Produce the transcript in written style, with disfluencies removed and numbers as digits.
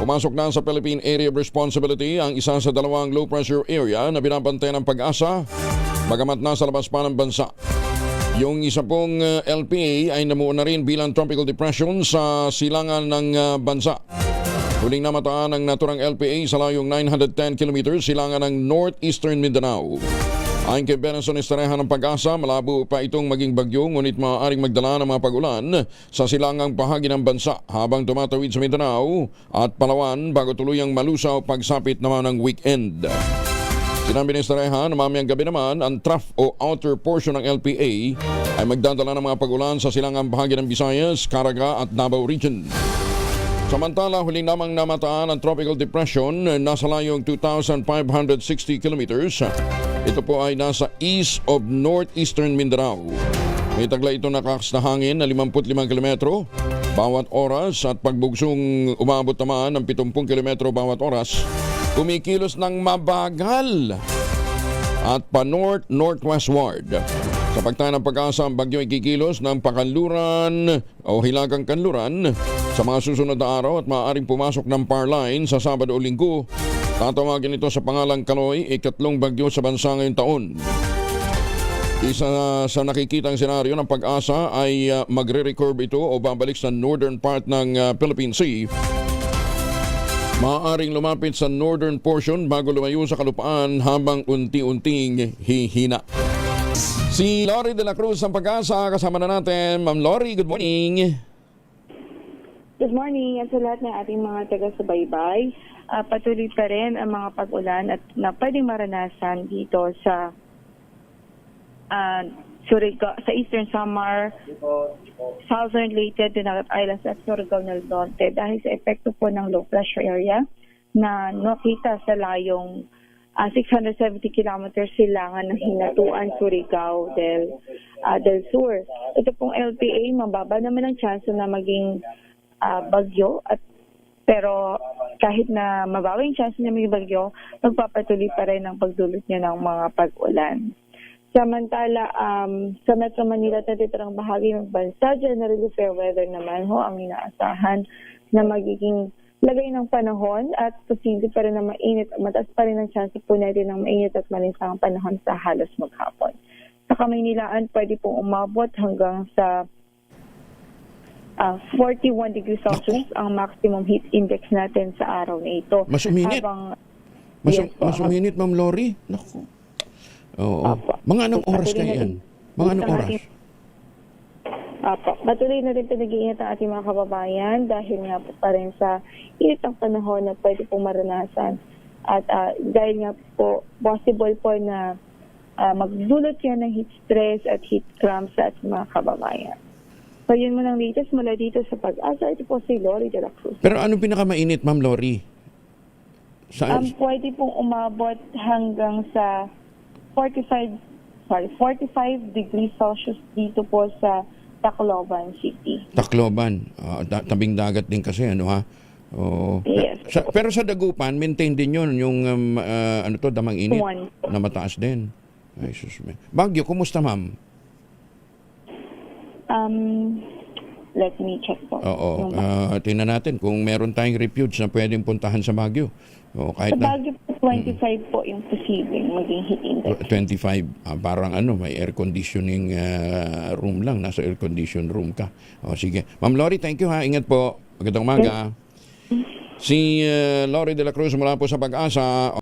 Pumasok na sa Philippine Area of Responsibility ang isa sa dalawang low pressure area na binabantay ng Pag-asa, bagamat nasa labas pa ng bansa. Yung isa pong LPA ay namuo na rin bilang tropical depression sa silangan ng bansa. Huling namataan ng naturang LPA sa layong 910 kilometers silangan ng northeastern Mindanao. Ayon kay Benson Estareha ng Pag-asa, malabo pa itong maging bagyo ngunit maaaring magdala ng mga pag-ulan sa silangang bahagi ng bansa habang tumatawid sa Mindanao at Palawan bago tuluyang malusaw pagsapit naman ng weekend. Sinabi ni Estareha na mamayang gabi naman ang trough o outer portion ng LPA ay magdadala ng mga pag-ulan sa silangang bahagi ng Visayas, Caraga at Davao Region. Samantala, huling namang namataan ang tropical depression nasa layong 2,560 kilometers. Ito po ay nasa east of northeastern Mindanao. May tagla ito nakakas na hangin na 55 kilometro bawat oras at pagbugsong umabot naman ng 70 kilometro bawat oras. Kumikilos ng mabagal at pa-north-northwestward. Sa pagtaya ng Pag-asa, ang bagyo ay kikilos ng pakanluran o hilagang kanluran sa mga susunod na araw at maaaring pumasok ng power line sa Sabado o Linggo. Tatawagin ito sa pangalang Kaloy, ikatlong bagyo sa bansa ngayong taon. Isa sa nakikitang senaryo ng Pag-asa ay magre-recurve ito o babalik sa northern part ng Philippine Sea. Maaaring lumapit sa northern portion bago lumayo sa kalupaan habang unti-unting hihina. Si Lori de la Cruz ng Pag-asa, kasama na natin. Ma'am Lori, good morning. Good morning at sa lahat ng ating mga taga-subaybay. Patuloy pa rin ang mga pag-ulan at na pwedeng maranasan dito sa Surigao, sa Eastern Samar, Southern Leyte, Dinagat Islands at Surigao del Norte dahil sa epekto po ng low pressure area na nakita sa layong 670 kilometers silangan ng Hinatuan, Surigao del Sur. Ito pong LPA, mababa naman ang chance na maging bagyo pero kahit na mababa yung chance na may bagyo, magpapatuloy pa rin ang pagdulot niya ng mga pag-ulan. Samantala, sa Metro Manila at natitirang bahagi ng bansa, generally fair weather naman ho ang inaasahan na magiging lagay ng panahon at posible pa rin na mainit. Mataas pa rin ang chance po natin ng mainit at malinsang panahon sa halos maghapon. Sa Kamaynilaan, pwede pong umabot hanggang sa 41 degrees Celsius ang maximum heat index natin sa araw na ito. Mas uminit? Mas uminit, Ma'am Lori? Naku. Oo. Mga anong oras kayo yan? Mga anong oras? Patuloy na rin pinag-iingat ang ating mga kababayan dahil nga po pa rin sa init ng panahon na pwede pong maranasan. At dahil nga po, possible po na magdulot yan ng heat stress at heat cramps sa ating mga kababayan. So yun mo ng latest mula dito sa Pag-asa. Ito po si Lori de la Cruz. Pero anong pinakamainit, Ma'am Lori? Pwede pong umabot hanggang sa 45 degrees Celsius dito po sa Tacloban City. Tacloban. Tabing dagat din kasi, ano ha? Yes. Pero sa Dagupan, maintain din yun, yung damang init na mataas din. Ay, sus. Baguio, kumusta, ma'am? Let me check po. Oo. Tingnan natin kung meron tayong refuge na pwedeng puntahan sa Baguio. Kahit sa Baguio po, 25 po yung posibleng maging heat index. 25. Parang may air conditioning room lang. Nasa air condition room ka. Sige. Ma'am Lori, thank you ha. Ingat po. Magandang umaga. Si Lori de la Cruz mula po sa Pag-asa.